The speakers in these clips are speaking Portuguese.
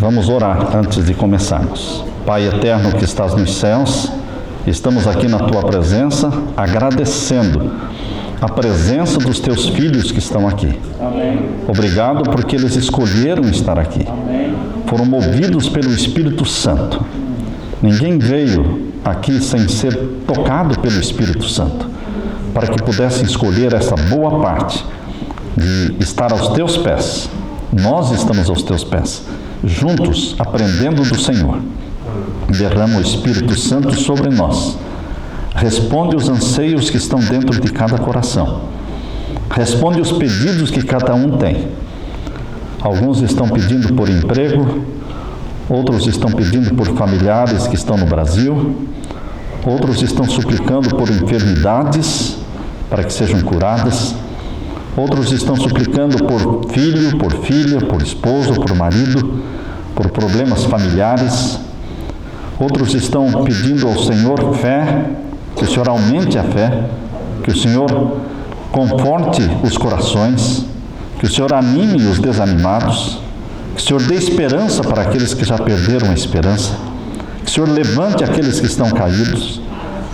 Vamos orar antes de começarmos. Pai eterno que estás nos céus, estamos aqui na Tua presença, agradecendo a presença dos Teus filhos que estão aqui. Amém. Obrigado porque eles escolheram estar aqui. Amém. Foram movidos pelo Espírito Santo. Ninguém veio aqui sem ser tocado pelo Espírito Santo, para que pudessem escolher essa boa parte de estar aos Teus pés. Nós estamos aos Teus pés, juntos, aprendendo do Senhor. Derrama o Espírito Santo sobre nós. Responde os anseios que estão dentro de cada coração. Responde os pedidos que cada um tem. Alguns estão pedindo por emprego, outros estão pedindo por familiares que estão no Brasil, outros estão suplicando por enfermidades para que sejam curadas, outros estão suplicando por filho, por filha, por esposo, por marido, por problemas familiares. Outros estão pedindo ao Senhor fé, que o Senhor aumente a fé, que o Senhor conforte os corações, que o Senhor anime os desanimados, que o Senhor dê esperança para aqueles que já perderam a esperança, que o Senhor levante aqueles que estão caídos.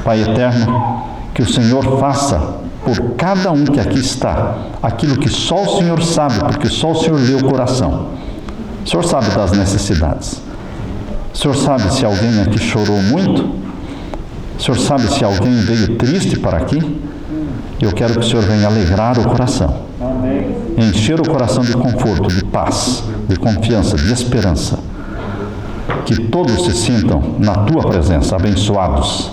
Pai eterno, que o Senhor faça por cada um que aqui está aquilo que só o Senhor sabe, porque só o Senhor lê o coração. O Senhor sabe das necessidades. O Senhor sabe se alguém aqui chorou muito. O Senhor sabe se alguém veio triste para aqui. Eu quero que o Senhor venha alegrar o coração. Amém. Encher o coração de conforto, de paz, de confiança, de esperança. Que todos se sintam na Tua presença, abençoados.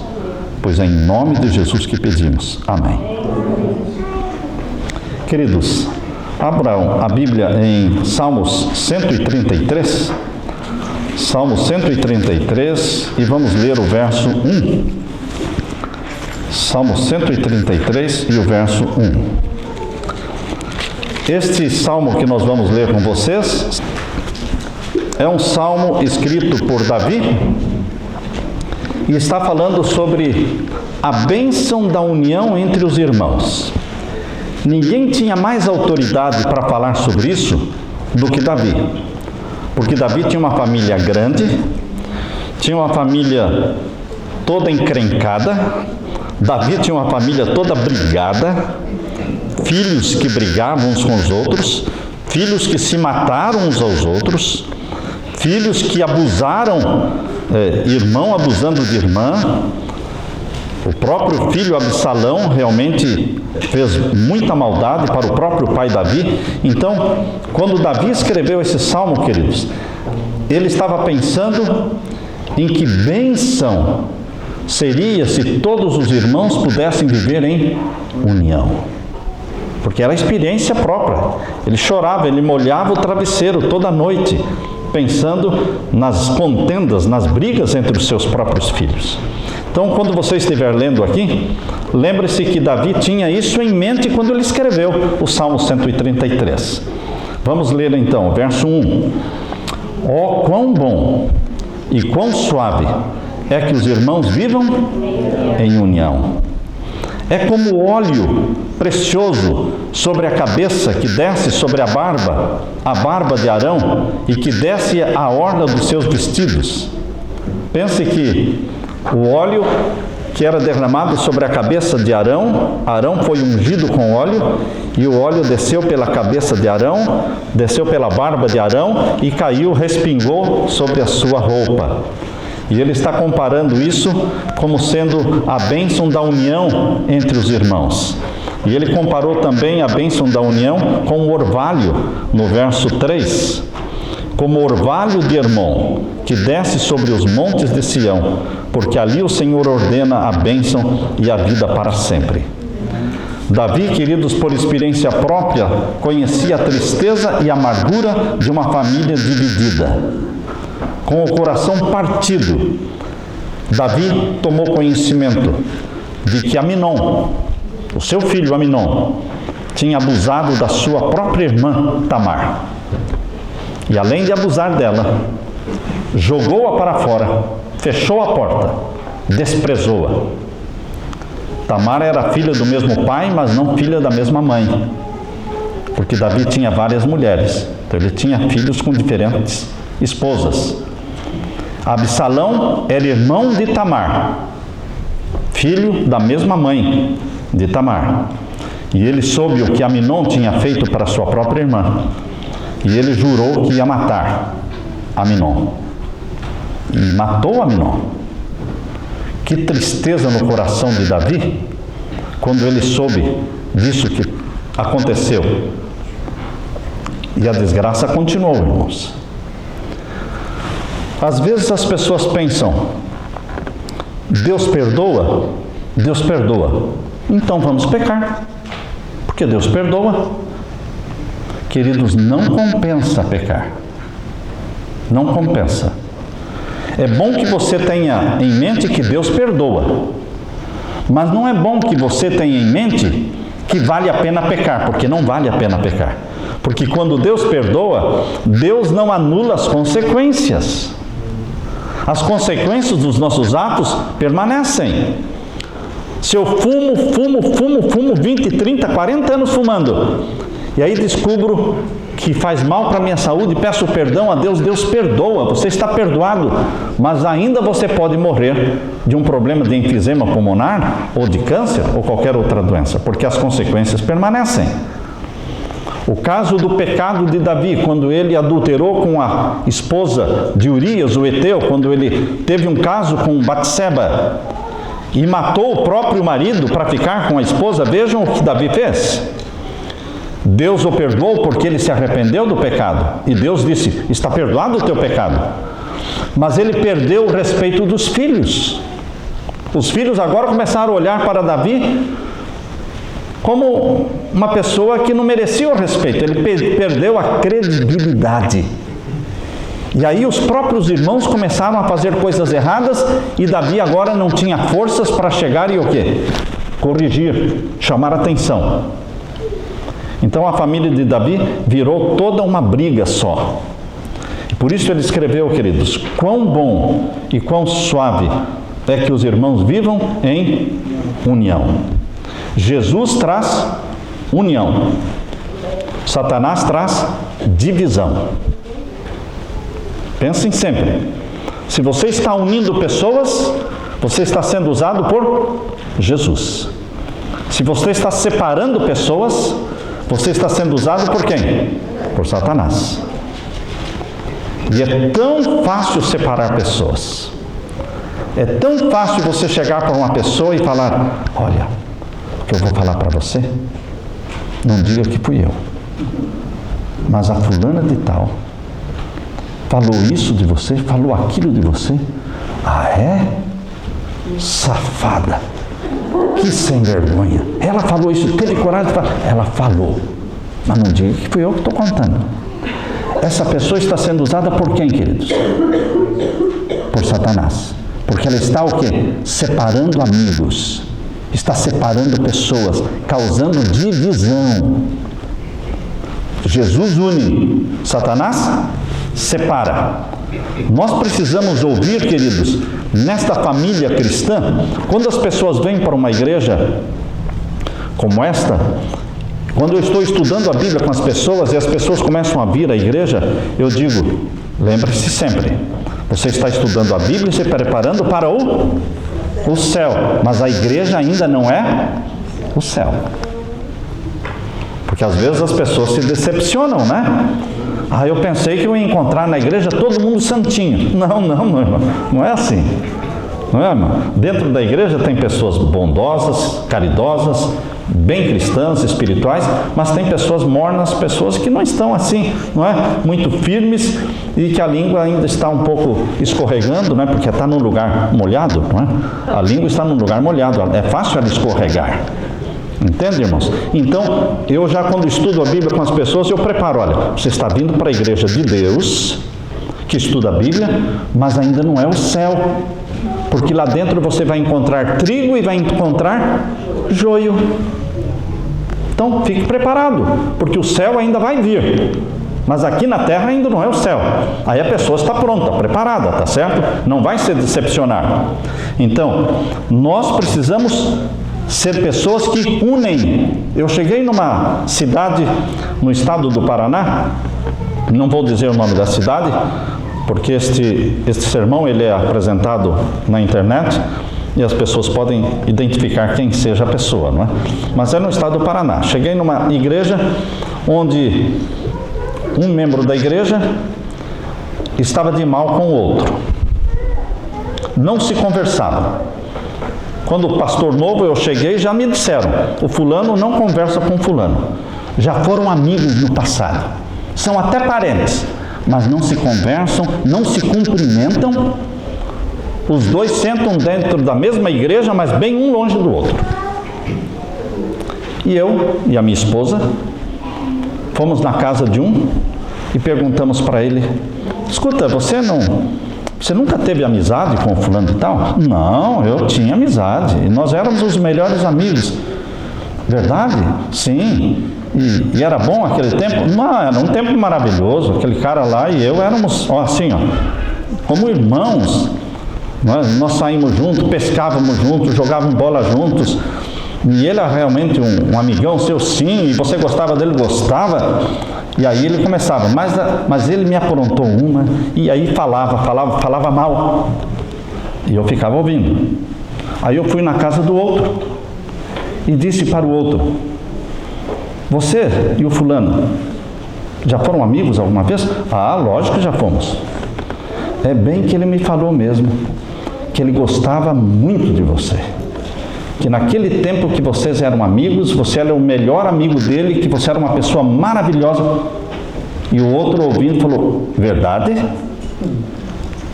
Pois é em nome de Jesus que pedimos. Amém. Queridos, abram a Bíblia em Salmos 133. Salmo 133 e vamos ler o verso 1. Salmo 133 e o verso 1. Este salmo que nós vamos ler com vocês é um salmo escrito por Davi e está falando sobre a bênção da união entre os irmãos. Ninguém tinha mais autoridade para falar sobre isso do que Davi. Porque Davi tinha uma família grande, tinha uma família toda encrencada, Davi tinha uma família toda brigada, filhos que brigavam uns com os outros, filhos que se mataram uns aos outros, filhos que abusaram, irmão abusando de irmã. O próprio filho Absalão realmente fez muita maldade para o próprio pai Davi. Então, quando Davi escreveu esse salmo, queridos, ele estava pensando em que bênção seria se todos os irmãos pudessem viver em união. Porque era a experiência própria. Ele chorava, ele molhava o travesseiro toda noite, pensando nas contendas, nas brigas entre os seus próprios filhos. Então, quando você estiver lendo aqui, lembre-se que Davi tinha isso em mente quando ele escreveu o Salmo 133. Vamos ler então, verso 1. Ó, quão bom e quão suave é que os irmãos vivam em união. É como óleo precioso sobre a cabeça que desce sobre a barba de Arão, e que desce a orla dos seus vestidos. Pense que o óleo que era derramado sobre a cabeça de Arão, Arão foi ungido com óleo, e o óleo desceu pela cabeça de Arão, desceu pela barba de Arão e caiu, respingou sobre a sua roupa. E ele está comparando isso como sendo a bênção da união entre os irmãos. E ele comparou também a bênção da união com o orvalho, no verso 3. Como orvalho de Hermon, que desce sobre os montes de Sião, porque ali o Senhor ordena a bênção e a vida para sempre. Davi, queridos, por experiência própria, conhecia a tristeza e a amargura de uma família dividida. Com o coração partido, Davi tomou conhecimento de que Aminon, o seu filho Aminon, tinha abusado da sua própria irmã Tamar. E além de abusar dela, jogou-a para fora, fechou a porta, desprezou-a. Tamar era filha do mesmo pai, mas não filha da mesma mãe, porque Davi tinha várias mulheres, então ele tinha filhos com diferentes esposas. Absalão era irmão de Tamar, filho da mesma mãe de Tamar. E ele soube o que Amnon tinha feito para sua própria irmã. E ele jurou que ia matar Amnon. E matou Amnon. Que tristeza no coração de Davi, quando ele soube disso que aconteceu. E a desgraça continuou, irmãos. Às vezes as pessoas pensam, Deus perdoa? Deus perdoa. Então vamos pecar, porque Deus perdoa. Queridos, não compensa pecar. Não compensa. É bom que você tenha em mente que Deus perdoa. Mas não é bom que você tenha em mente que vale a pena pecar, porque não vale a pena pecar. Porque quando Deus perdoa, Deus não anula as consequências. As consequências dos nossos atos permanecem. Se eu fumo 20, 30, 40 anos fumando, e aí descubro que faz mal para a minha saúde, peço perdão a Deus, Deus perdoa, você está perdoado, mas ainda você pode morrer de um problema de enfisema pulmonar, ou de câncer, ou qualquer outra doença, porque as consequências permanecem. O caso do pecado de Davi, quando ele adulterou com a esposa de Urias, o Eteu, quando ele teve um caso com Batseba e matou o próprio marido para ficar com a esposa, vejam o que Davi fez. Deus o perdoou porque ele se arrependeu do pecado. E Deus disse, está perdoado o teu pecado. Mas ele perdeu o respeito dos filhos. Os filhos agora começaram a olhar para Davi como uma pessoa que não merecia o respeito. Ele perdeu a credibilidade. E aí os próprios irmãos começaram a fazer coisas erradas e Davi agora não tinha forças para chegar e o quê? Corrigir, chamar atenção. Então a família de Davi virou toda uma briga só. E por isso ele escreveu, queridos, quão bom e quão suave é que os irmãos vivam em união. Jesus traz união. Satanás traz divisão. Pensem sempre. Se você está unindo pessoas, você está sendo usado por Jesus. Se você está separando pessoas, você está sendo usado por quem? Por Satanás. E é tão fácil separar pessoas. É tão fácil você chegar para uma pessoa e falar, olha, o que eu vou falar para você, não diga que fui eu, mas a fulana de tal falou isso de você, falou aquilo de você. Ah, é? Safada. Que sem vergonha. Ela falou isso, teve coragem de falar. Ela falou. Mas não diga que fui eu que estou contando. Essa pessoa está sendo usada por quem, queridos? Por Satanás. Porque ela está o quê? Separando amigos. Está separando pessoas, causando divisão. Jesus une. Satanás separa. Nós precisamos ouvir, queridos, nesta família cristã, quando as pessoas vêm para uma igreja como esta, quando eu estou estudando a Bíblia com as pessoas e as pessoas começam a vir à igreja, eu digo, lembre-se sempre, você está estudando a Bíblia e se preparando para o céu, mas a igreja ainda não é o céu. Porque às vezes as pessoas se decepcionam, né? Ah, eu pensei que eu ia encontrar na igreja todo mundo santinho. Não, meu irmão, não é assim. Não é, irmão? Dentro da igreja tem pessoas bondosas, caridosas, bem cristãs, espirituais, mas tem pessoas mornas, pessoas que não estão assim, não é? Muito firmes e que a língua ainda está um pouco escorregando, não é? Porque está num lugar molhado, não é? A língua está num lugar molhado, é fácil ela escorregar. Entende, irmãos? Então, eu já quando estudo a Bíblia com as pessoas, eu preparo, olha, você está vindo para a igreja de Deus, que estuda a Bíblia, mas ainda não é o céu, porque lá dentro você vai encontrar trigo e vai encontrar joio. Então, fique preparado, porque o céu ainda vai vir, mas aqui na terra ainda não é o céu. Aí a pessoa está pronta, preparada, tá certo? Não vai se decepcionar. Então, nós precisamos ser pessoas que unem. Eu cheguei numa cidade no estado do Paraná, não vou dizer o nome da cidade, porque este sermão ele é apresentado na internet e as pessoas podem identificar quem seja a pessoa, não é? Mas é no estado do Paraná. Cheguei numa igreja onde um membro da igreja estava de mal com o outro. Não se conversava. Quando o pastor novo eu cheguei, já me disseram, o fulano não conversa com o fulano. Já foram amigos no passado. São até parentes, mas não se conversam, não se cumprimentam. Os dois sentam dentro da mesma igreja, mas bem um longe do outro. E eu e a minha esposa fomos na casa de um e perguntamos para ele, escuta, você nunca teve amizade com o fulano e tal? Não, eu tinha amizade. E nós éramos os melhores amigos. Verdade? Sim. E era bom aquele tempo? Não, era um tempo maravilhoso. Aquele cara lá e eu éramos, como irmãos. Nós saímos juntos, pescávamos juntos, jogávamos bola juntos. E ele era realmente um amigão seu, sim. E você gostava dele? Gostava. E aí ele começava, mas ele me aprontou uma, e aí falava mal. E eu ficava ouvindo. Aí eu fui na casa do outro e disse para o outro, você e o fulano já foram amigos alguma vez? Ah, lógico que já fomos. É bem que ele me falou mesmo, que ele gostava muito de você. Que naquele tempo que vocês eram amigos, você era o melhor amigo dele, que você era uma pessoa maravilhosa. E o outro ouvindo falou, verdade?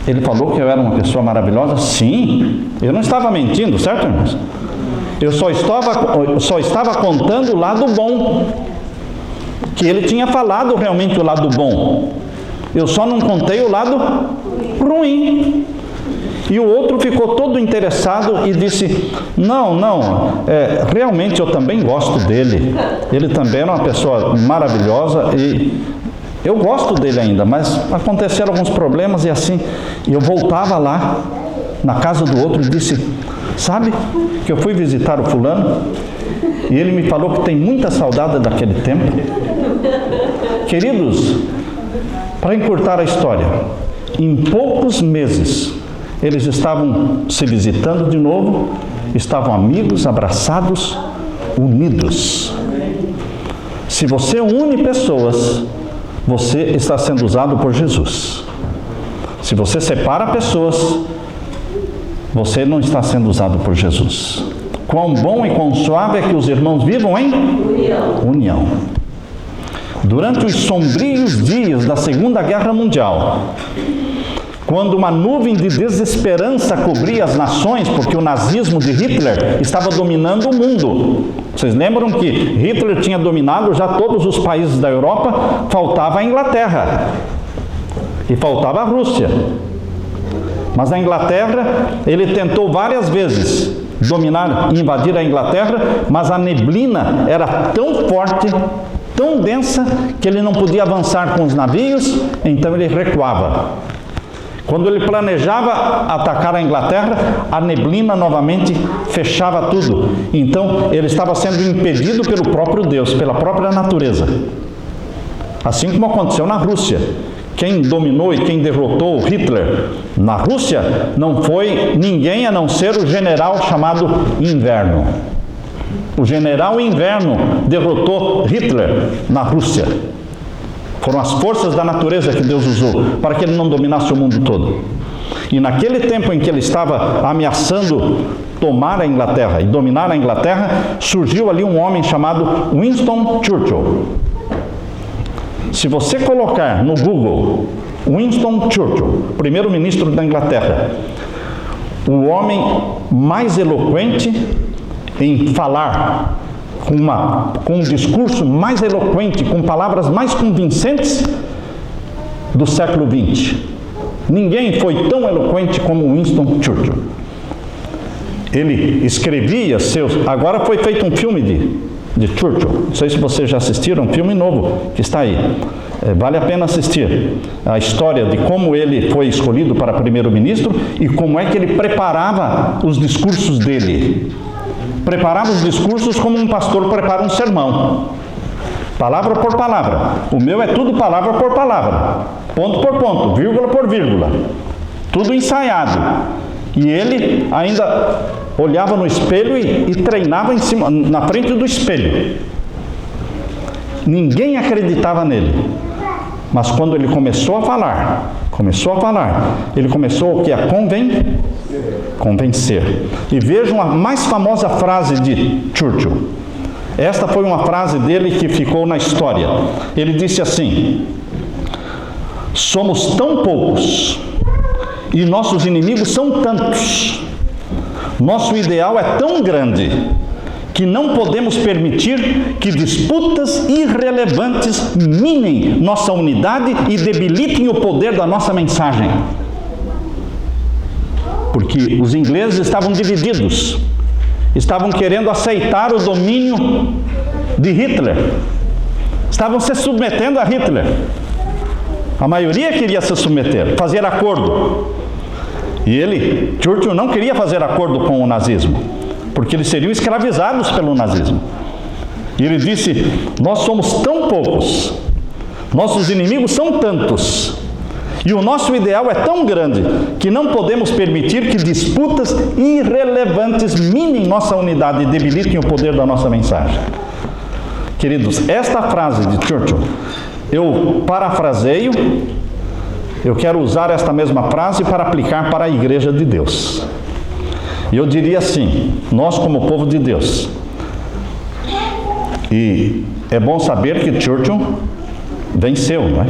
Ele falou que eu era uma pessoa maravilhosa? Sim, eu não estava mentindo, certo, irmãos? Eu só estava contando o lado bom, que ele tinha falado realmente o lado bom. Eu só não contei o lado ruim. E o outro ficou todo interessado e disse, realmente eu também gosto dele. Ele também era uma pessoa maravilhosa e eu gosto dele ainda, mas aconteceram alguns problemas e assim. E eu voltava lá, na casa do outro e disse, sabe que eu fui visitar o fulano e ele me falou que tem muita saudade daquele tempo. Queridos, para encurtar a história, em poucos meses, eles estavam se visitando de novo, estavam amigos, abraçados, unidos. Se você une pessoas, você está sendo usado por Jesus. Se você separa pessoas, você não está sendo usado por Jesus. Quão bom e quão suave é que os irmãos vivam em união. Durante os sombrios dias da Segunda Guerra Mundial, quando uma nuvem de desesperança cobria as nações, porque o nazismo de Hitler estava dominando o mundo. Vocês lembram que Hitler tinha dominado já todos os países da Europa, faltava a Inglaterra e faltava a Rússia. Mas a Inglaterra, ele tentou várias vezes dominar e invadir a Inglaterra, mas a neblina era tão forte, tão densa, que ele não podia avançar com os navios, então ele recuava. Quando ele planejava atacar a Inglaterra, a neblina novamente fechava tudo. Então, ele estava sendo impedido pelo próprio Deus, pela própria natureza. Assim como aconteceu na Rússia. Quem dominou e quem derrotou Hitler na Rússia não foi ninguém a não ser o general chamado Inverno. O general Inverno derrotou Hitler na Rússia. Foram as forças da natureza que Deus usou para que ele não dominasse o mundo todo. E naquele tempo em que ele estava ameaçando tomar a Inglaterra e dominar a Inglaterra, surgiu ali um homem chamado Winston Churchill. Se você colocar no Google Winston Churchill, primeiro-ministro da Inglaterra, o homem mais eloquente em falar, com um discurso mais eloquente, com palavras mais convincentes do século XX. Ninguém foi tão eloquente como Winston Churchill. Ele escrevia seus... Agora foi feito um filme de Churchill. Não sei se vocês já assistiram, um filme novo que está aí. Vale a pena assistir. A história de como ele foi escolhido para primeiro-ministro e como é que ele preparava os discursos dele. Preparava os discursos como um pastor prepara um sermão. palavra por palavra. O meu é tudo palavra por palavra, ponto por ponto, vírgula por vírgula, tudo ensaiado. E ele ainda olhava no espelho e treinava em cima, na frente do espelho. Ninguém acreditava nele. Mas quando ele começou a falar, ele começou o que? A convencer. E vejam a mais famosa frase de Churchill. Esta foi uma frase dele que ficou na história. Ele disse assim: somos tão poucos e nossos inimigos são tantos. Nosso ideal é tão grande que não podemos permitir que disputas irrelevantes minem nossa unidade e debilitem o poder da nossa mensagem. Porque os ingleses estavam divididos, estavam querendo aceitar o domínio de Hitler, estavam se submetendo a Hitler. A maioria queria se submeter, fazer acordo. E Churchill, não queria fazer acordo com o nazismo, porque eles seriam escravizados pelo nazismo. E ele disse: nós somos tão poucos, nossos inimigos são tantos, e o nosso ideal é tão grande, que não podemos permitir que disputas irrelevantes minem nossa unidade e debilitem o poder da nossa mensagem. Queridos, esta frase de Churchill, eu parafraseio, eu quero usar esta mesma frase para aplicar para a Igreja de Deus. E eu diria assim: nós como povo de Deus, e é bom saber que Churchill venceu, não é?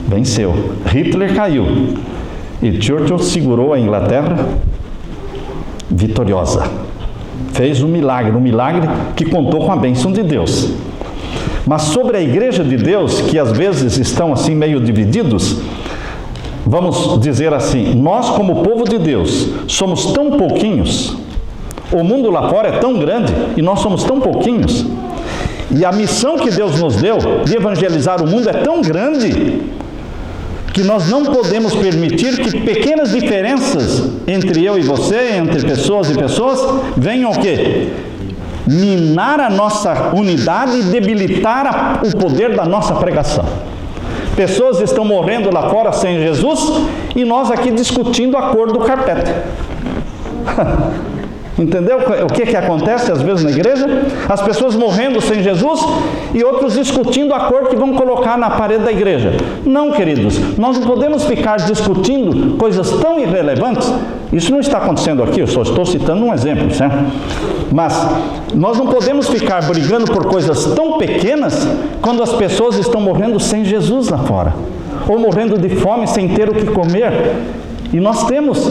Venceu. Hitler caiu e Churchill segurou a Inglaterra vitoriosa. Fez um milagre que contou com a bênção de Deus. Mas sobre a Igreja de Deus, que às vezes estão assim meio divididos, vamos dizer assim: nós como povo de Deus somos tão pouquinhos, o mundo lá fora é tão grande e nós somos tão pouquinhos, e a missão que Deus nos deu de evangelizar o mundo é tão grande, que nós não podemos permitir que pequenas diferenças entre eu e você, entre pessoas e pessoas, venham o quê? Minar a nossa unidade e debilitar o poder da nossa pregação. Pessoas estão morrendo lá fora sem Jesus e nós aqui discutindo a cor do carpete. Entendeu o que acontece às vezes na igreja? As pessoas morrendo sem Jesus e outros discutindo a cor que vão colocar na parede da igreja. Não, queridos, nós não podemos ficar discutindo coisas tão irrelevantes. Isso não está acontecendo aqui, eu só estou citando um exemplo, certo? Mas nós não podemos ficar brigando por coisas tão pequenas quando as pessoas estão morrendo sem Jesus lá fora, ou morrendo de fome sem ter o que comer. E nós temos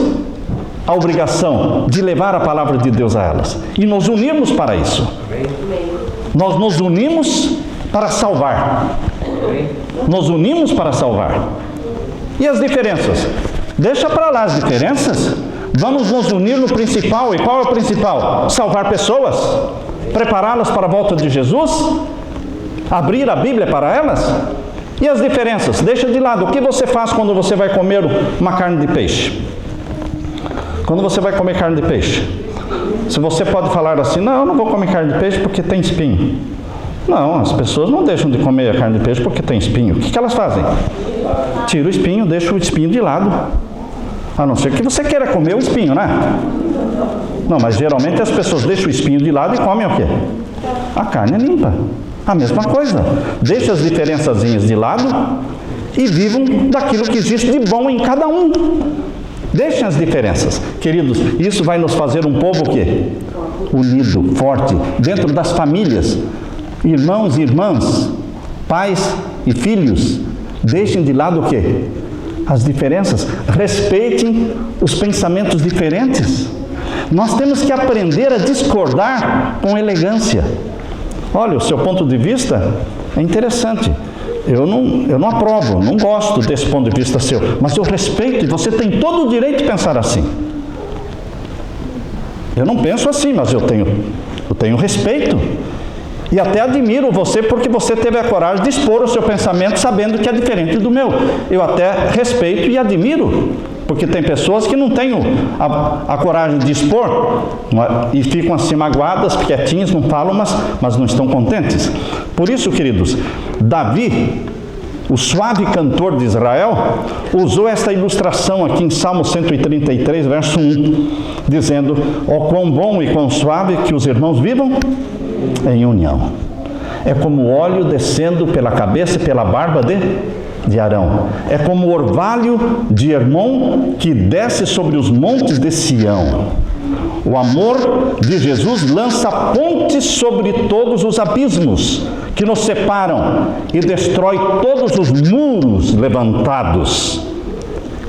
a obrigação de levar a palavra de Deus a elas e nos unirmos para isso. Nós nos unimos para salvar. Nos unimos para salvar. E as diferenças? Deixa para lá as diferenças. Vamos nos unir no principal. E qual é o principal? Salvar pessoas, prepará-las para a volta de Jesus, abrir a Bíblia para elas. E as diferenças? Deixa de lado. O que você faz quando você vai comer uma carne de peixe? Quando você vai comer carne de peixe, se você pode falar assim: não, eu não vou comer carne de peixe porque tem espinho. Não, as pessoas não deixam de comer a carne de peixe porque tem espinho. O que elas fazem? Tira o espinho, deixa o espinho de lado. A não ser que você queira comer o espinho, né? Não, mas geralmente as pessoas deixam o espinho de lado e comem o quê? A carne limpa. A mesma coisa. Deixa as diferençazinhas de lado e vivam daquilo que existe de bom em cada um. Deixem as diferenças. Queridos, isso vai nos fazer um povo o quê? Unido, forte, dentro das famílias. Irmãos e irmãs, pais e filhos, deixem de lado o quê? As diferenças. Respeitem os pensamentos diferentes. Nós temos que aprender a discordar com elegância. Olha, o seu ponto de vista é interessante. Eu não aprovo, não gosto desse ponto de vista seu, mas eu respeito e você tem todo o direito de pensar assim. Eu não penso assim, mas eu tenho respeito. E até admiro você porque você teve a coragem de expor o seu pensamento sabendo que é diferente do meu. Eu até respeito e admiro, porque tem pessoas que não têm a coragem de expor e ficam assim magoadas, quietinhas, não falam, mas não estão contentes. Por isso, queridos, Davi, o suave cantor de Israel, usou esta ilustração aqui em Salmo 133, verso 1, dizendo: ó quão bom e quão suave que os irmãos vivam em união. É como óleo descendo pela cabeça e pela barba de Arão. É como o orvalho de Hermon que desce sobre os montes de Sião. O amor de Jesus lança pontes sobre todos os abismos que nos separam e destrói todos os muros levantados.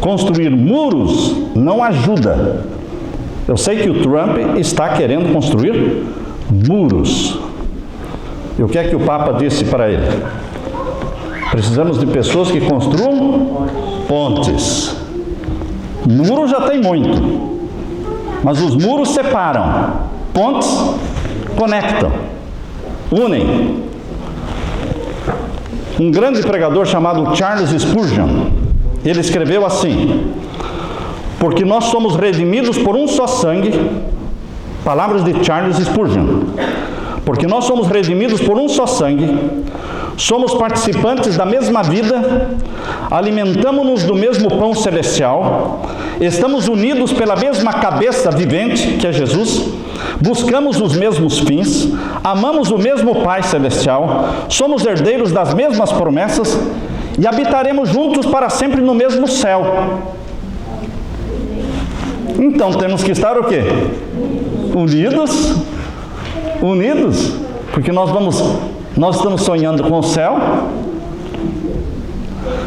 Construir muros não ajuda. Eu sei que o Trump está querendo construir muros. E o que é que o Papa disse para ele? Precisamos de pessoas que construam pontes. Muro já tem muito, mas os muros separam, pontes conectam, unem. Um grande pregador chamado Charles Spurgeon, ele escreveu assim: porque nós somos redimidos por um só sangue, palavras de Charles Spurgeon, porque nós somos redimidos por um só sangue, somos participantes da mesma vida, alimentamo-nos do mesmo pão celestial, estamos unidos pela mesma cabeça vivente, que é Jesus, buscamos os mesmos fins, amamos o mesmo Pai celestial, somos herdeiros das mesmas promessas e habitaremos juntos para sempre no mesmo céu. Então temos que estar o quê? Unidos, porque nós estamos sonhando com o céu.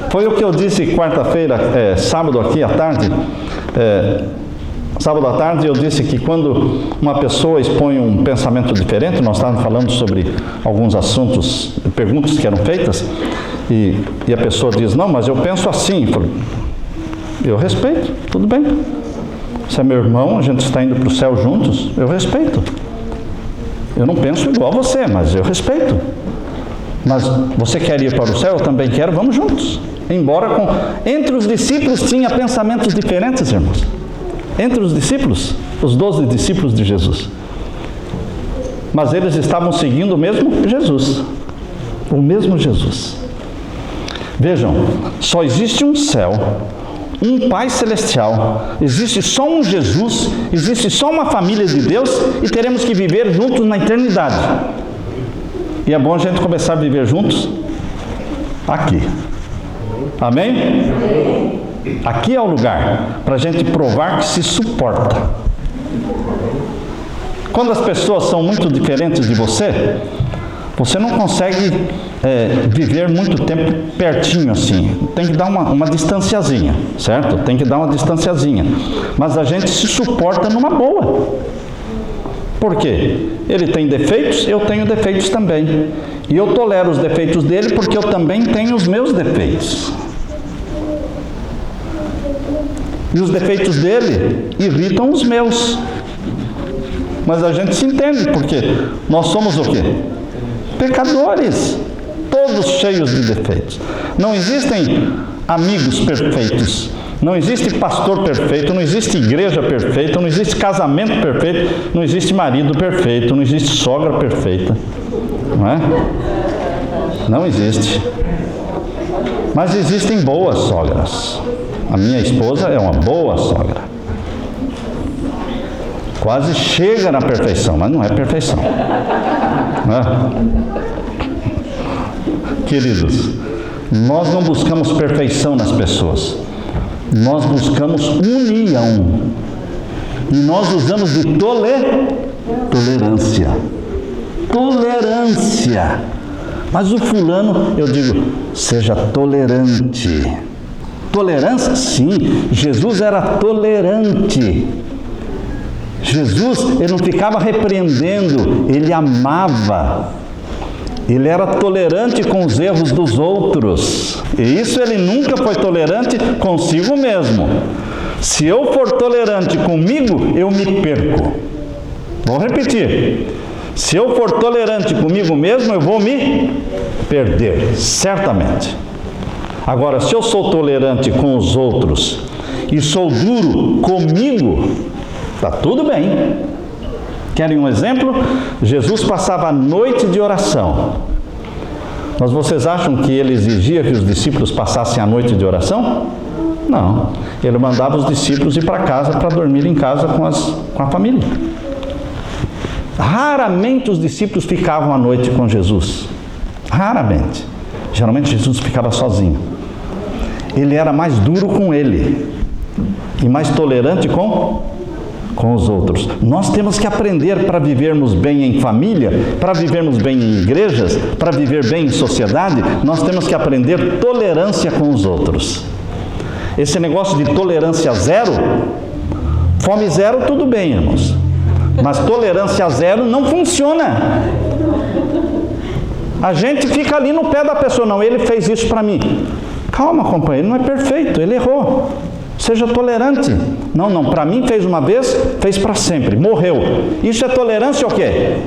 Foi o que eu disse quarta-feira, sábado aqui à tarde. Sábado à tarde eu disse que quando uma pessoa expõe um pensamento diferente, nós estávamos falando sobre alguns assuntos, perguntas que eram feitas, e a pessoa diz: não, mas eu penso assim. Eu respeito, tudo bem. Você é meu irmão, a gente está indo para o céu juntos, eu respeito. Eu não penso igual a você, mas eu respeito. Mas você quer ir para o céu? Eu também quero, vamos juntos. Embora entre os discípulos tinha pensamentos diferentes, irmãos. Entre os discípulos, os 12 discípulos de Jesus. Mas eles estavam seguindo o mesmo Jesus. O mesmo Jesus. Vejam, só existe um céu, um Pai Celestial, existe só um Jesus, existe só uma família de Deus e teremos que viver juntos na eternidade. E é bom a gente começar a viver juntos aqui. Amém? Aqui é o lugar para a gente provar que se suporta. Quando as pessoas são muito diferentes de você, você não consegue viver muito tempo pertinho assim. Tem que dar uma distanciazinha, certo? Tem que dar uma distanciazinha. Mas a gente se suporta numa boa. Por quê? Ele tem defeitos, eu tenho defeitos também. E eu tolero os defeitos dele porque eu também tenho os meus defeitos. E os defeitos dele irritam os meus. Mas a gente se entende, porque nós somos o quê? Pecadores, todos cheios de defeitos. Não existem amigos perfeitos, não existe pastor perfeito, não existe igreja perfeita, não existe casamento perfeito, não existe marido perfeito, não existe sogra perfeita, não é? Não existe. Mas existem boas sogras. A minha esposa é uma boa sogra. Quase chega na perfeição, mas não é perfeição. Não é? Queridos, nós não buscamos perfeição nas pessoas. Nós buscamos união. E nós usamos de tolerância. Tolerância. Mas o fulano, eu digo, seja tolerante. Tolerância? Sim, Jesus era tolerante. Jesus, ele não ficava repreendendo, ele amava. Ele era tolerante com os erros dos outros. E isso ele nunca foi tolerante consigo mesmo. Se eu for tolerante comigo, eu me perco. Vou repetir. Se eu for tolerante comigo mesmo, eu vou me perder, certamente. Agora, se eu sou tolerante com os outros e sou duro comigo, está tudo bem. Querem um exemplo? Jesus passava a noite de oração Mas vocês acham que ele exigia que os discípulos passassem a noite de oração? Não. Ele mandava os discípulos ir para casa para dormir em casa com a família. Raramente os discípulos ficavam à noite com Jesus. Raramente. Geralmente Jesus ficava sozinho. Ele era mais duro com ele e mais tolerante com os outros. Nós temos que aprender para vivermos bem em família, para vivermos bem em igrejas, para viver bem em sociedade, nós temos que aprender tolerância com os outros. Esse negócio de tolerância zero, fome zero, tudo bem, irmãos. Mas tolerância zero não funciona. A gente fica ali no pé da pessoa, não, ele fez isso para mim. Calma, companheiro, não é perfeito, ele errou. Seja tolerante. Não, para mim fez uma vez, fez para sempre, morreu. Isso é tolerância ou quê?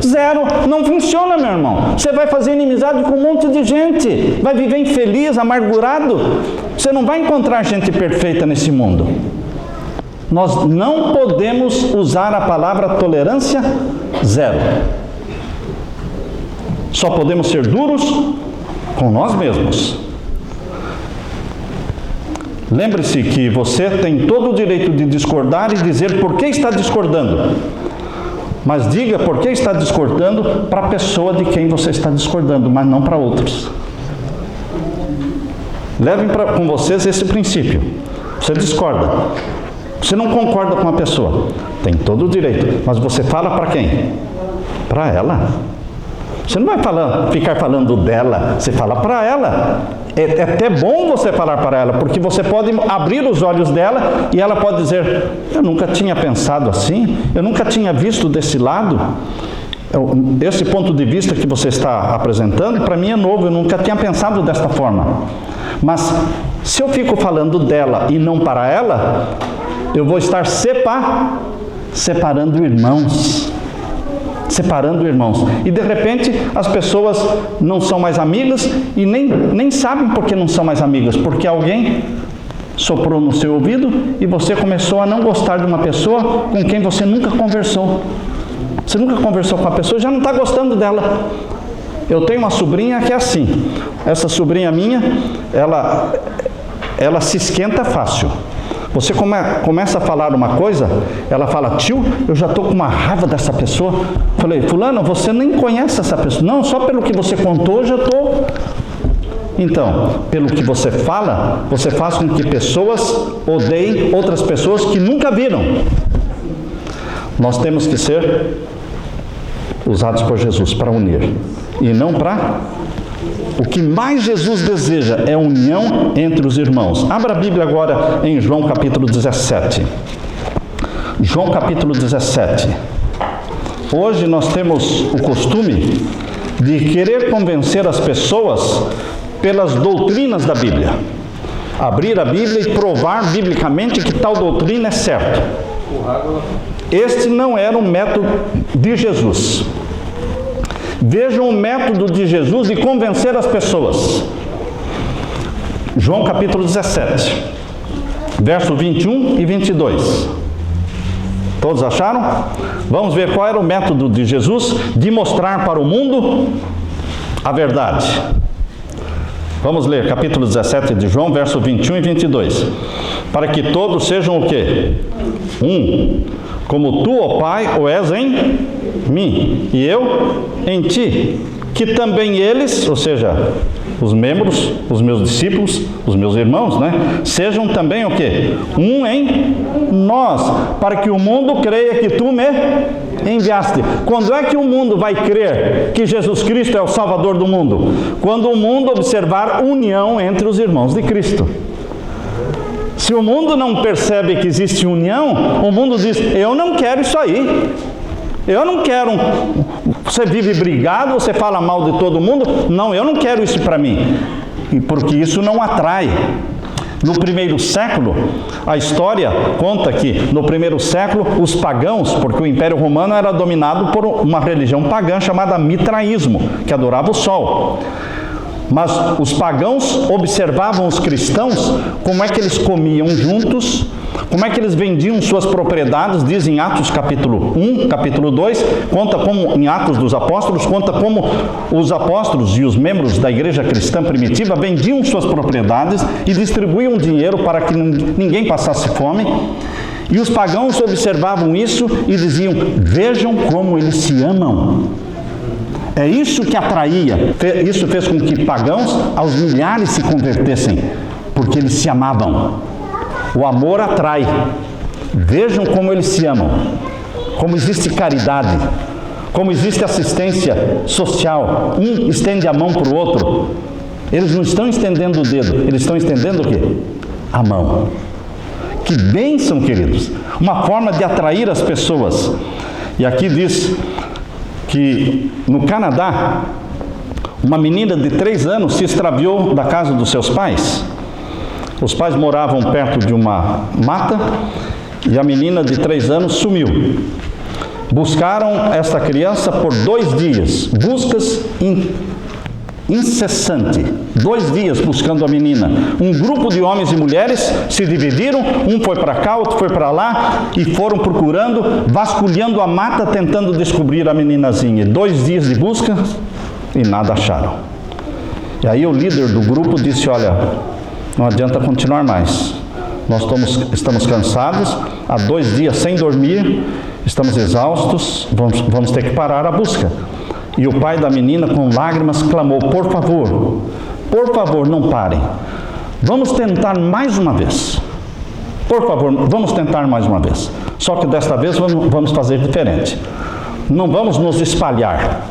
Zero. Não funciona, meu irmão. Você vai fazer inimizade com um monte de gente, vai viver infeliz, amargurado. Você não vai encontrar gente perfeita nesse mundo. Nós não podemos usar a palavra tolerância zero. Só podemos ser duros com nós mesmos. Lembre-se que você tem todo o direito de discordar e dizer por que está discordando. Mas diga por que está discordando para a pessoa de quem você está discordando, mas não para outros. Levem com vocês esse princípio. Você discorda. Você não concorda com a pessoa. Tem todo o direito. Mas você fala para quem? Para ela. Você não vai ficar falando dela. Você fala para ela. É até bom você falar para ela, porque você pode abrir os olhos dela e ela pode dizer, eu nunca tinha pensado assim, eu nunca tinha visto desse lado. Esse ponto de vista que você está apresentando, para mim é novo, eu nunca tinha pensado desta forma. Mas se eu fico falando dela e não para ela, eu vou estar separando irmãos. Separando irmãos. E de repente as pessoas não são mais amigas e nem sabem por que não são mais amigas, porque alguém soprou no seu ouvido e você começou a não gostar de uma pessoa com quem você nunca conversou. Você nunca conversou com a pessoa e já não está gostando dela. Eu tenho uma sobrinha que é assim. Essa sobrinha minha, ela se esquenta fácil. Você começa a falar uma coisa, ela fala, tio, eu já estou com uma raiva dessa pessoa. Falei, fulano, você nem conhece essa pessoa. Não, só pelo que você contou, eu já estou. Então, pelo que você fala, você faz com que pessoas odeiem outras pessoas que nunca viram. Nós temos que ser usados por Jesus para unir, e não para... O que mais Jesus deseja é a união entre os irmãos. Abra a Bíblia agora em João capítulo 17. João capítulo 17. Hoje nós temos o costume de querer convencer as pessoas pelas doutrinas da Bíblia. Abrir a Bíblia e provar biblicamente que tal doutrina é certa. Este não era um método de Jesus. Vejam o método de Jesus de convencer as pessoas. João capítulo 17, verso 21 e 22. Todos acharam? Vamos ver qual era o método de Jesus de mostrar para o mundo a verdade. Vamos ler capítulo 17 de João, verso 21 e 22. Para que todos sejam o quê? Um. Como tu, ó Pai, o és em mim, e eu em ti, que também eles, ou seja, os membros, os meus discípulos, os meus irmãos, sejam também o quê? Um em nós, para que o mundo creia que tu me enviaste. Quando é que o mundo vai crer que Jesus Cristo é o Salvador do mundo? Quando o mundo observar união entre os irmãos de Cristo. Se o mundo não percebe que existe união, o mundo diz, eu não quero isso aí. Eu não quero, você vive brigado, você fala mal de todo mundo. Não, eu não quero isso para mim. Porque isso não atrai. No primeiro século, a história conta que no primeiro século, os pagãos, porque o Império Romano era dominado por uma religião pagã chamada mitraísmo, que adorava o sol. Mas os pagãos observavam os cristãos, como é que eles comiam juntos, como é que eles vendiam suas propriedades. Diz em Atos capítulo 1, capítulo 2, conta como, em Atos dos Apóstolos, conta como os apóstolos e os membros da igreja cristã primitiva vendiam suas propriedades e distribuíam dinheiro para que ninguém passasse fome. E os pagãos observavam isso e diziam: vejam como eles se amam. É isso que atraía, isso fez com que pagãos aos milhares se convertessem, porque eles se amavam. O amor atrai. Vejam como eles se amam, como existe caridade, como existe assistência social. Um estende a mão para o outro. Eles não estão estendendo o dedo, eles estão estendendo o quê? A mão. Que bênção, queridos! Uma forma de atrair as pessoas. E aqui diz que no Canadá, uma menina de 3 anos se extraviou da casa dos seus pais. Os pais moravam perto de uma mata e a menina de 3 anos sumiu. Buscaram essa criança por 2 dias, buscas incessantes. 2 dias buscando a menina. Um grupo de homens e mulheres se dividiram, um foi para cá, outro foi para lá, e foram procurando, vasculhando a mata, tentando descobrir a meninazinha. 2 dias de busca e nada acharam. E aí o líder do grupo disse: olha, não adianta continuar mais. Nós estamos cansados, há 2 dias sem dormir, estamos exaustos, vamos ter que parar a busca. E o pai da menina, com lágrimas, clamou: por favor, não parem. Vamos tentar mais uma vez. Por favor, vamos tentar mais uma vez. Só que desta vez vamos fazer diferente. Não vamos nos espalhar,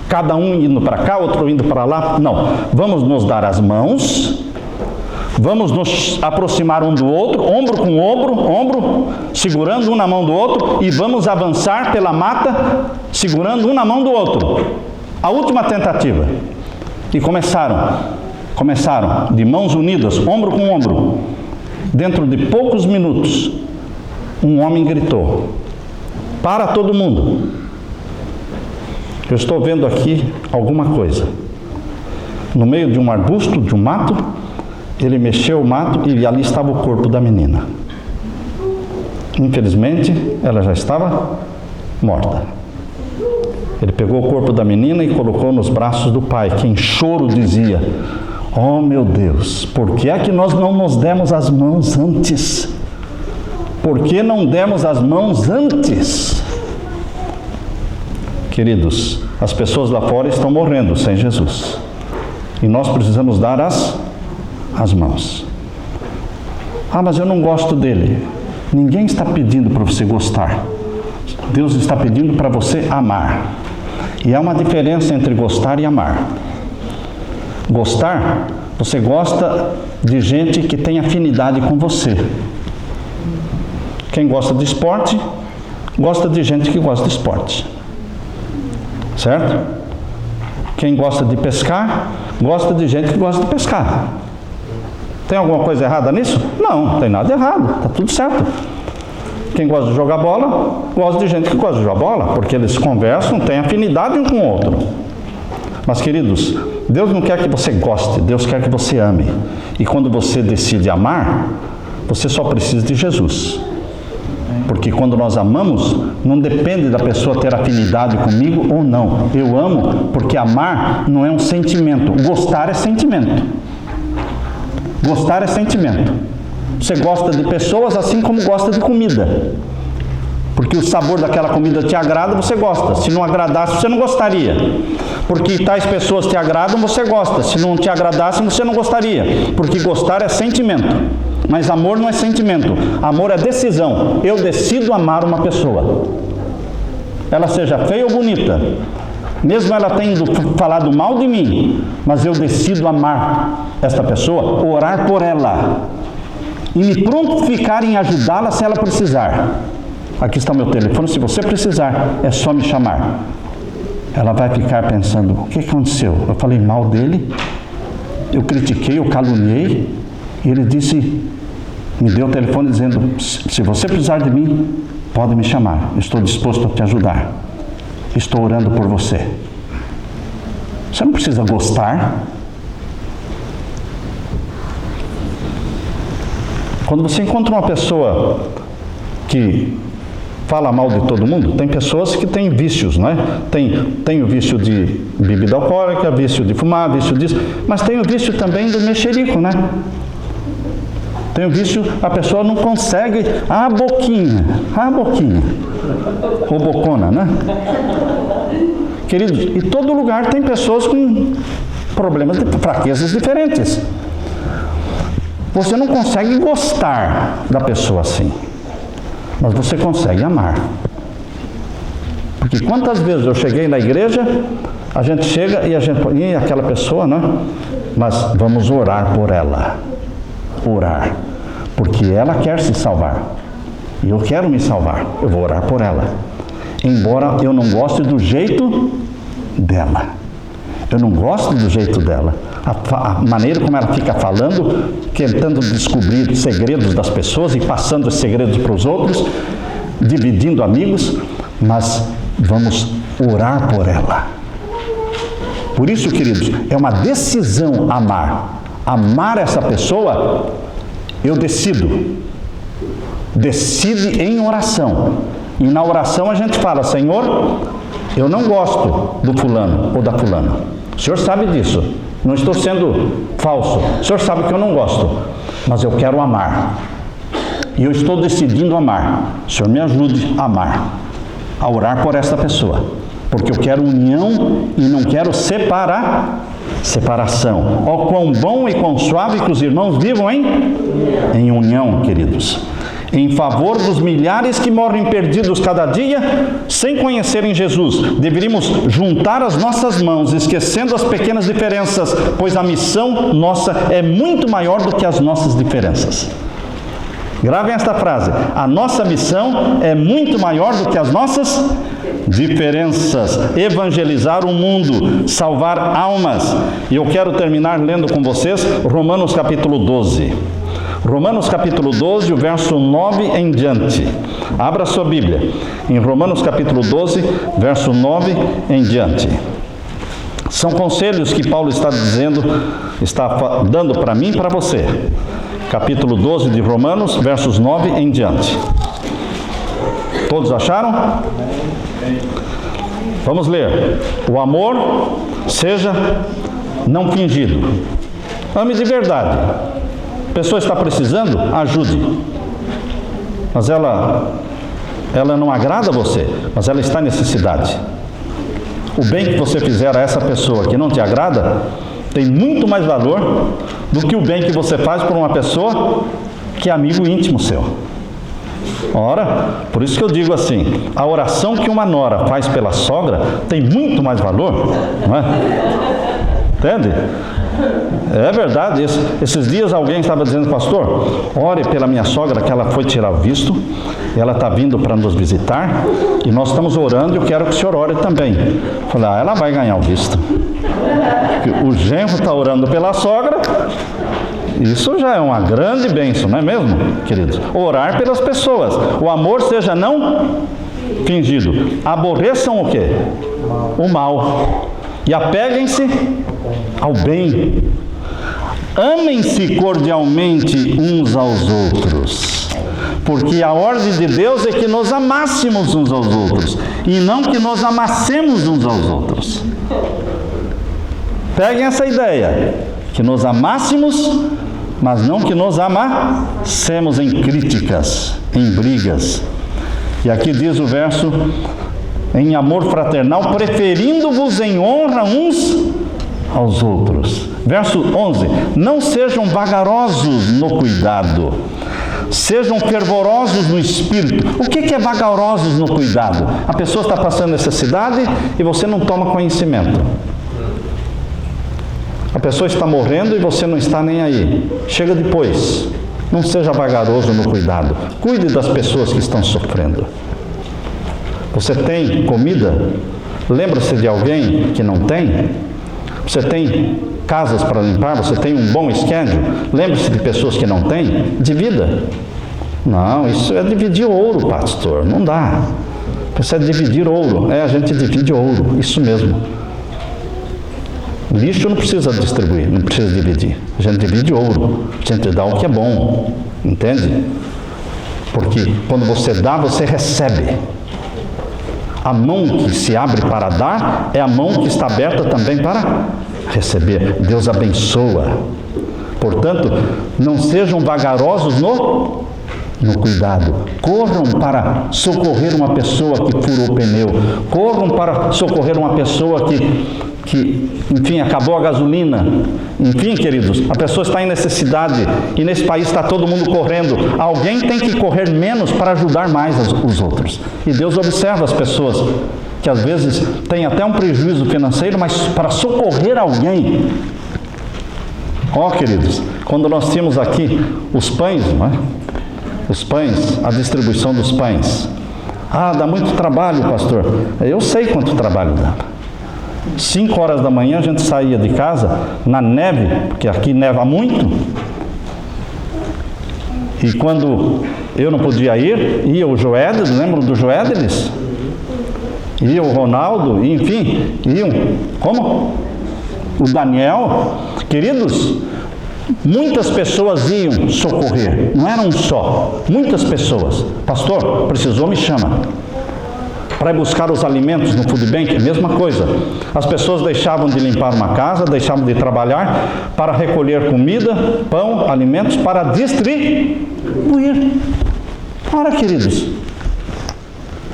cada um indo para cá, outro indo para lá. Não, vamos nos dar as mãos, vamos nos aproximar um do outro, ombro com ombro, segurando um na mão do outro, e vamos avançar pela mata, segurando um na mão do outro. A última tentativa. E começaram de mãos unidas, ombro com ombro. Dentro de poucos minutos, um homem gritou: para todo mundo, eu estou vendo aqui alguma coisa. No meio de um arbusto, de um mato, ele mexeu o mato e ali estava o corpo da menina. Infelizmente, ela já estava morta. Ele pegou o corpo da menina e colocou nos braços do pai, que em choro dizia: oh meu Deus, por que é que nós não nos demos as mãos antes? Por que não demos as mãos antes? Queridos, as pessoas lá fora estão morrendo sem Jesus. E nós precisamos dar as mãos. Ah, mas eu não gosto dele. Ninguém está pedindo para você gostar. Deus está pedindo para você amar. E há uma diferença entre gostar e amar. Gostar, você gosta de gente que tem afinidade com você. Quem gosta de esporte, gosta de gente que gosta de esporte. Certo? Quem gosta de pescar, gosta de gente que gosta de pescar. Tem alguma coisa errada nisso? Não, não tem nada errado, está tudo certo. Quem gosta de jogar bola, gosta de gente que gosta de jogar bola, porque eles conversam, têm afinidade um com o outro. Mas, queridos, Deus não quer que você goste, Deus quer que você ame. E quando você decide amar, você só precisa de Jesus. Porque quando nós amamos, não depende da pessoa ter afinidade comigo ou não. Eu amo porque amar não é um sentimento. Gostar é sentimento. Gostar é sentimento. Você gosta de pessoas assim como gosta de comida. Porque o sabor daquela comida te agrada, você gosta. Se não agradasse, você não gostaria. Porque tais pessoas te agradam, você gosta. Se não te agradasse, você não gostaria. Porque gostar é sentimento. Mas amor não é sentimento. Amor é decisão. Eu decido amar uma pessoa. Ela seja feia ou bonita. Mesmo ela tendo falado mal de mim. Mas eu decido amar esta pessoa, orar por ela. E me prontificar em ajudá-la se ela precisar. Aqui está o meu telefone, se você precisar, é só me chamar. Ela vai ficar pensando: o que aconteceu? Eu falei mal dele? Eu critiquei, eu caluniei? E ele disse, me deu o telefone dizendo: se você precisar de mim, pode me chamar. Estou disposto a te ajudar. Estou orando por você. Você não precisa gostar. Quando você encontra uma pessoa que fala mal de todo mundo, tem pessoas que têm vícios, não é? Tem o vício de bebida alcoólica, vício de fumar, vício disso, mas tem o vício também do mexerico, né? Tem o vício, a pessoa não consegue, a boquinha, ou bocona, né? Queridos, e todo lugar tem pessoas com problemas, fraquezas diferentes. Você não consegue gostar da pessoa assim, mas você consegue amar. Porque quantas vezes eu cheguei na igreja, a gente chega e a gente... E aquela pessoa, né? Mas vamos orar por ela. Orar. Porque ela quer se salvar. E eu quero me salvar. Eu vou orar por ela. Embora eu não goste do jeito dela. Eu não gosto do jeito dela. A maneira como ela fica falando, tentando descobrir segredos das pessoas e passando os segredos para os outros, dividindo amigos, mas vamos orar por ela. Por isso, queridos, é uma decisão amar. Amar essa pessoa, eu decido. Decide em oração. E na oração a gente fala, Senhor, eu não gosto do fulano ou da fulana. O Senhor sabe disso. Não estou sendo falso. O Senhor sabe que eu não gosto. Mas eu quero amar. E eu estou decidindo amar. O Senhor me ajude a amar. A orar por essa pessoa. Porque eu quero união e não quero separação. Ó, quão bom e quão suave que os irmãos vivam em união, queridos. Em favor dos milhares que morrem perdidos cada dia, sem conhecerem Jesus, deveríamos juntar as nossas mãos, esquecendo as pequenas diferenças, pois a missão nossa é muito maior do que as nossas diferenças. Gravem esta frase: a nossa missão é muito maior do que as nossas diferenças. Evangelizar o mundo, salvar almas. E eu quero terminar lendo com vocês Romanos capítulo 12. Romanos capítulo 12, o verso 9 em diante. Abra sua Bíblia. Em Romanos capítulo 12, verso 9 em diante. São conselhos que Paulo está dando para mim e para você. Capítulo 12 de Romanos, versos 9 em diante. Todos acharam? Vamos ler. O amor seja não fingido. Ame de verdade. A pessoa está precisando, ajude. Mas ela não agrada a você, mas ela está em necessidade. O bem que você fizer a essa pessoa que não te agrada, tem muito mais valor do que o bem que você faz por uma pessoa que é amigo íntimo seu. Ora, por isso que eu digo assim, a oração que uma nora faz pela sogra tem muito mais valor, não é? Entende? É verdade isso. Esses dias alguém estava dizendo, pastor, ore pela minha sogra que ela foi tirar o visto, ela está vindo para nos visitar e nós estamos orando e eu quero que o senhor ore também. Eu falei, ela vai ganhar o visto. O genro está orando pela sogra, isso já é uma grande bênção, não é mesmo, queridos? Orar pelas pessoas. O amor seja não fingido. Aborreçam o quê? O mal. E apeguem-se ao bem. Amem-se cordialmente uns aos outros. Porque a ordem de Deus é que nos amássemos uns aos outros. E não que nos amassemos uns aos outros. Peguem essa ideia. Que nos amássemos, mas não que nos amassemos em críticas, em brigas. E aqui diz o verso, em amor fraternal, preferindo-vos em honra uns aos outros. Verso 11, não sejam vagarosos no cuidado, sejam fervorosos no espírito. O que é vagarosos no cuidado? A pessoa está passando necessidade e você não toma conhecimento. A pessoa está morrendo e você não está nem aí. Chega depois. Não seja vagaroso no cuidado. Cuide das pessoas que estão sofrendo. Você tem comida? Lembra-se de alguém que não tem? Você tem casas para limpar? Você tem um bom schedule? Lembre-se de pessoas que não têm? Divida. Não, isso é dividir ouro, pastor. Não dá. Isso é dividir ouro. A gente divide ouro. Isso mesmo. Lixo não precisa distribuir, não precisa dividir. A gente divide ouro, a gente dá o que é bom. Entende? Porque quando você dá, você recebe. A mão que se abre para dar é a mão que está aberta também para receber. Deus abençoa. Portanto, não sejam vagarosos no cuidado. Corram para socorrer uma pessoa que furou o pneu. Corram para socorrer uma pessoa que, enfim, acabou a gasolina. Enfim, queridos, a pessoa está em necessidade e nesse país está todo mundo correndo. Alguém tem que correr menos para ajudar mais os outros. E Deus observa as pessoas que às vezes têm até um prejuízo financeiro, mas para socorrer alguém. Ó, queridos, quando nós tínhamos aqui os pães, não é? Os pães, a distribuição dos pães. Ah, dá muito trabalho, pastor. Eu sei quanto trabalho dá. 5 horas da manhã a gente saía de casa na neve, porque aqui neva muito. E quando eu não podia ir, ia o Joédeles, lembram do Joédeles? Ia o Ronaldo, enfim, iam. Como? O Daniel. Queridos, muitas pessoas iam socorrer, não eram só, muitas pessoas. Pastor, precisou, me chama. Para ir buscar os alimentos no food bank, mesma coisa. As pessoas deixavam de limpar uma casa, deixavam de trabalhar para recolher comida, pão, alimentos, para distribuir. Ora, queridos,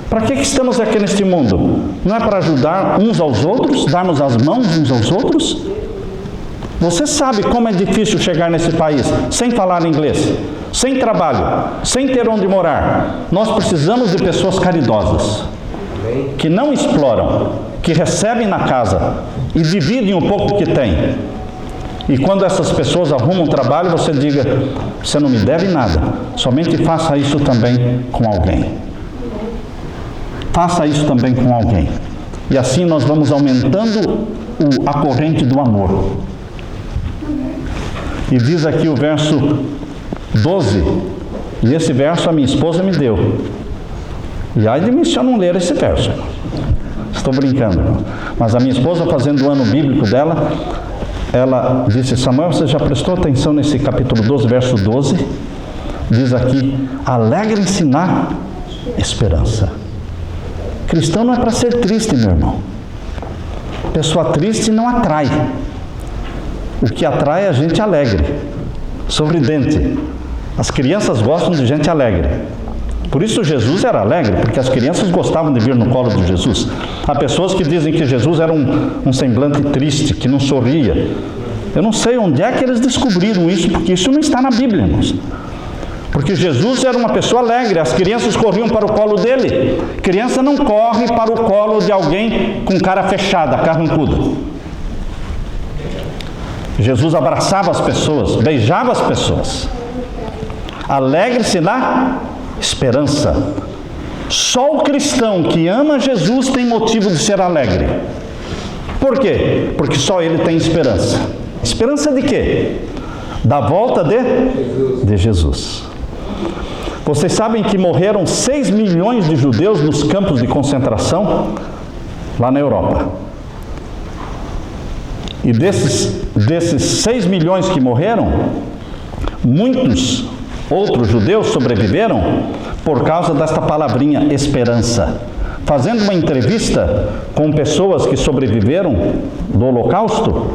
para que estamos aqui neste mundo? Não é para ajudar uns aos outros, darmos as mãos uns aos outros? Você sabe como é difícil chegar nesse país sem falar inglês, sem trabalho, sem ter onde morar. Nós precisamos de pessoas caridosas, que não exploram, que recebem na casa e dividem um pouco que tem. E quando essas pessoas arrumam trabalho, você diga: você não me deve nada, somente faça isso também com alguém. Faça isso também com alguém. E assim nós vamos aumentando a corrente do amor. E diz aqui o verso 12, e esse verso a minha esposa me deu. E ai de mim se eu não ler esse verso. Estou brincando. Mas a minha esposa, fazendo o ano bíblico dela, ela disse: Samuel, você já prestou atenção nesse capítulo 12, verso 12? Diz aqui: alegrem-se na esperança. Cristão não é para ser triste, meu irmão. Pessoa triste não atrai. O que atrai é a gente alegre, sorridente. As crianças gostam de gente alegre. Por isso Jesus era alegre, porque as crianças gostavam de vir no colo de Jesus. Há pessoas que dizem que Jesus era um semblante triste, que não sorria. Eu não sei onde é que eles descobriram isso, porque isso não está na Bíblia, irmãos. Porque Jesus era uma pessoa alegre, as crianças corriam para o colo dele. Criança não corre para o colo de alguém com cara fechada, carrancuda. Jesus abraçava as pessoas, beijava as pessoas. Alegre-se na esperança. Só o cristão que ama Jesus tem motivo de ser alegre. Por quê? Porque só ele tem esperança. Esperança de quê? Da volta de Jesus. Vocês sabem que morreram 6 milhões de judeus nos campos de concentração lá na Europa. E desses 6 milhões que morreram, muitos outros judeus sobreviveram por causa desta palavrinha esperança. Fazendo uma entrevista com pessoas que sobreviveram do Holocausto,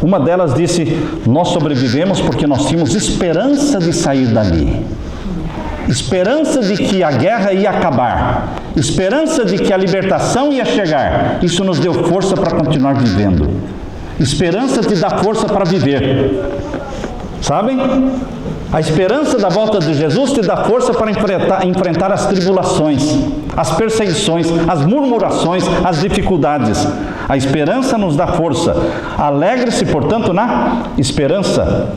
uma delas disse: nós sobrevivemos porque nós tínhamos esperança de sair dali. Esperança de que a guerra ia acabar. Esperança de que a libertação ia chegar. Isso nos deu força para continuar vivendo. Esperança te dá força para viver. Sabem? A esperança da volta de Jesus te dá força para enfrentar as tribulações, as perseguições, as murmurações, as dificuldades. A esperança nos dá força. Alegre-se, portanto, na esperança.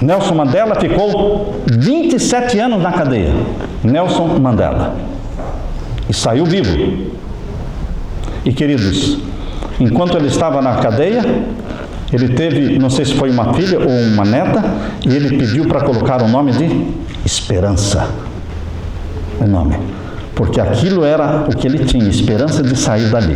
Nelson Mandela ficou 27 anos na cadeia. Nelson Mandela. E saiu vivo. E, queridos, enquanto ele estava na cadeia, ele teve, não sei se foi uma filha ou uma neta, e ele pediu para colocar o nome de Esperança. O nome. Porque aquilo era o que ele tinha, esperança de sair dali.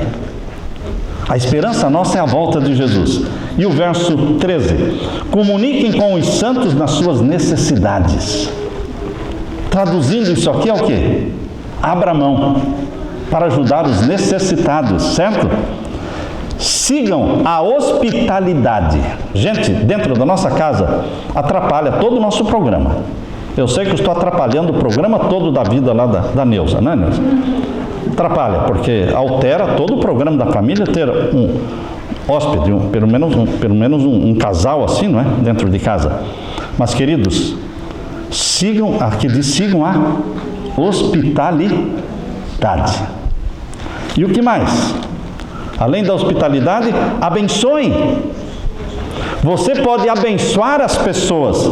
A esperança nossa é a volta de Jesus. E o verso 13: comuniquem com os santos nas suas necessidades. Traduzindo isso aqui é o quê? Abra mão para ajudar os necessitados, certo? Sigam a hospitalidade. Gente, dentro da nossa casa, atrapalha todo o nosso programa. Eu sei que eu estou atrapalhando o programa todo da vida lá da Neuza, né, Neuza? Atrapalha, porque altera todo o programa da família ter um hóspede, pelo menos um casal assim, não é? Dentro de casa. Mas, queridos, sigam a hospitalidade. E o que mais? Além da hospitalidade, abençoem. Você pode abençoar as pessoas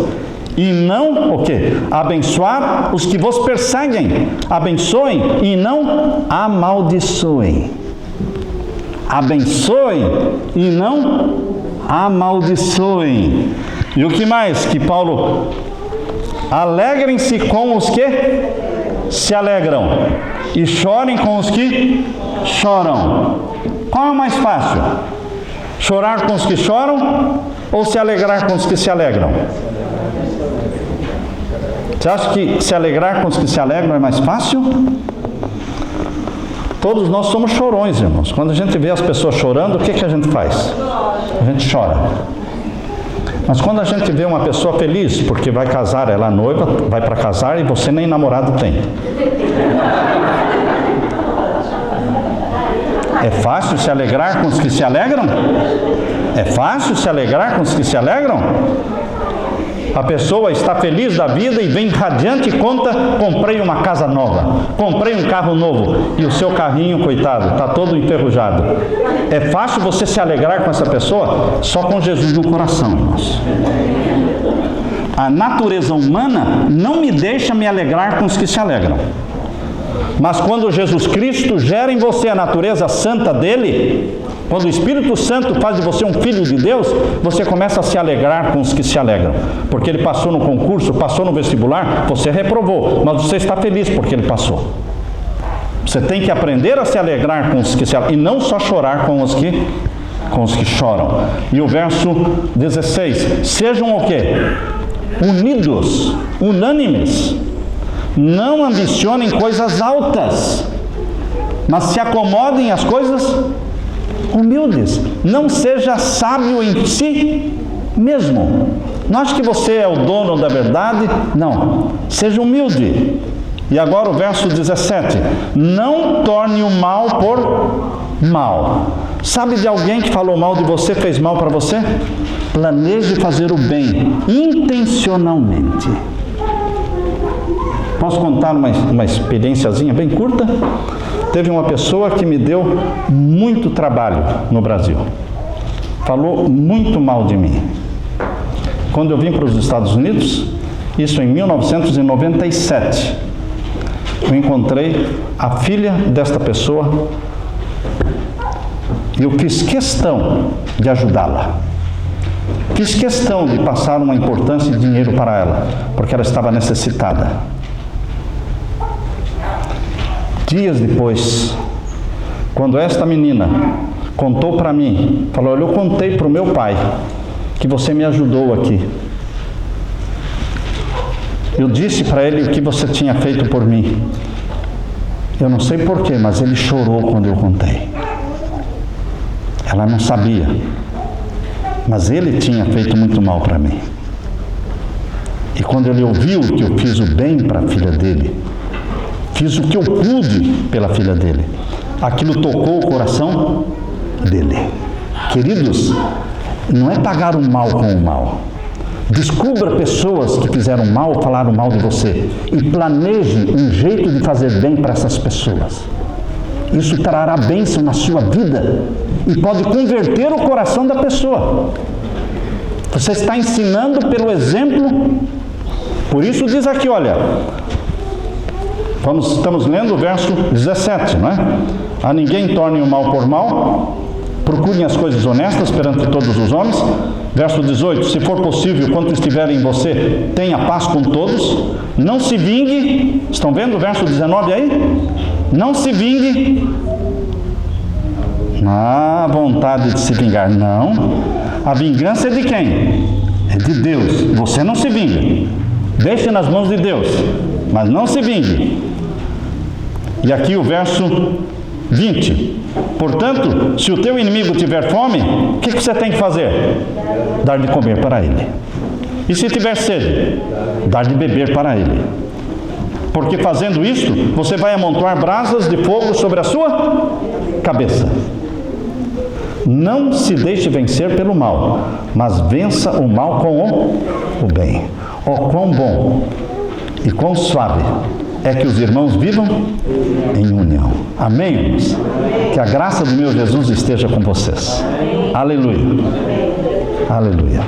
e não o quê? Abençoar os que vos perseguem. Abençoem e não amaldiçoem. Abençoem e não amaldiçoem. E o que mais que Paulo? Alegrem-se com os que se alegram e chorem com os que choram. Qual é o mais fácil? Chorar com os que choram ou se alegrar com os que se alegram? Você acha que se alegrar com os que se alegram é mais fácil? Todos nós somos chorões, irmãos. Quando a gente vê as pessoas chorando, o que a gente faz? A gente chora. Mas quando a gente vê uma pessoa feliz, porque vai casar, ela é noiva, vai para casar e você nem namorado tem. É fácil se alegrar com os que se alegram? É fácil se alegrar com os que se alegram? A pessoa está feliz da vida e vem radiante e conta: comprei uma casa nova, comprei um carro novo, e o seu carrinho, coitado, está todo enferrujado. É fácil você se alegrar com essa pessoa? Só com Jesus no coração, irmãos. A natureza humana não me deixa me alegrar com os que se alegram. Mas quando Jesus Cristo gera em você a natureza santa dele, quando o Espírito Santo faz de você um filho de Deus, você começa a se alegrar com os que se alegram. Porque ele passou no concurso, passou no vestibular, você reprovou, mas você está feliz porque ele passou. Você tem que aprender a se alegrar com os que se alegram, e não só chorar com os que choram. E o verso 16: sejam o quê? Unidos, unânimes. Não ambicionem coisas altas, mas se acomodem às coisas humildes. Não seja sábio em si mesmo. Não ache que você é o dono da verdade. Não. Seja humilde. E agora o verso 17: não torne o mal por mal. Sabe de alguém que falou mal de você, fez mal para você? Planeje fazer o bem intencionalmente. Posso contar uma experiênciazinha bem curta? Teve uma pessoa que me deu muito trabalho no Brasil. Falou muito mal de mim. Quando eu vim para os Estados Unidos, isso em 1997, eu encontrei a filha desta pessoa e eu fiz questão de ajudá-la. Fiz questão de passar uma importância de dinheiro para ela, porque ela estava necessitada. Dias depois, quando esta menina contou para mim, falou: olha, eu contei para o meu pai que você me ajudou aqui. Eu disse para ele o que você tinha feito por mim. Eu não sei porquê, mas ele chorou quando eu contei. Ela não sabia, mas ele tinha feito muito mal para mim. E quando ele ouviu que eu fiz o bem para a filha dele, fiz o que eu pude pela filha dele, aquilo tocou o coração dele. Queridos, não é pagar o mal com o mal. Descubra pessoas que fizeram mal, falaram mal de você, e planeje um jeito de fazer bem para essas pessoas. Isso trará bênção na sua vida e pode converter o coração da pessoa. Você está ensinando pelo exemplo. Por isso diz aqui, olha, estamos lendo o verso 17, não é? A ninguém torne o mal por mal, procurem as coisas honestas perante todos os homens. Verso 18: se for possível, quanto estiver em você, tenha paz com todos. Não se vingue. Estão vendo o verso 19 aí? Não se vingue. Vontade de se vingar, não. A vingança é de quem? É de Deus. Você não se vinga. Deixe nas mãos de Deus, mas não se vingue. E aqui o verso 20. Portanto, se o teu inimigo tiver fome, o que você tem que fazer? Dar de comer para ele. E se tiver sede, dar de beber para ele. Porque fazendo isto, você vai amontoar brasas de fogo sobre a sua cabeça. Não se deixe vencer pelo mal, mas vença o mal com o bem. Oh, quão bom e quão suave é que os irmãos vivam em união. Amém, irmãos? Que a graça do meu Jesus esteja com vocês. Aleluia. Aleluia.